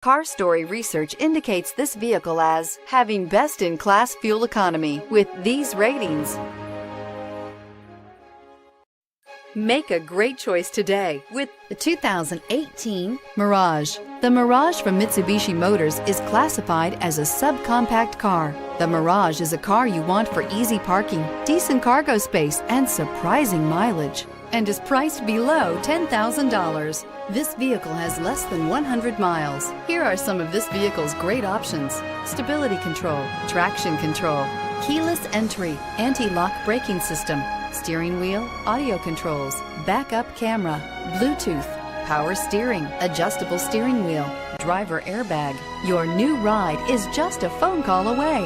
Car Story research indicates this vehicle as having best-in-class fuel economy with these ratings. Make a great choice today with the 2018 Mirage. The Mirage from Mitsubishi Motors is classified as a subcompact car. The Mirage is a car you want for easy parking, decent cargo space, and surprising mileage, and is priced below $10,000. This vehicle has less than 100 miles. Here are some of this vehicle's great options: stability control, traction control, keyless entry, anti-lock braking system, steering wheel audio controls, backup camera, Bluetooth, power steering, adjustable steering wheel, driver airbag. Your new ride is just a phone call away.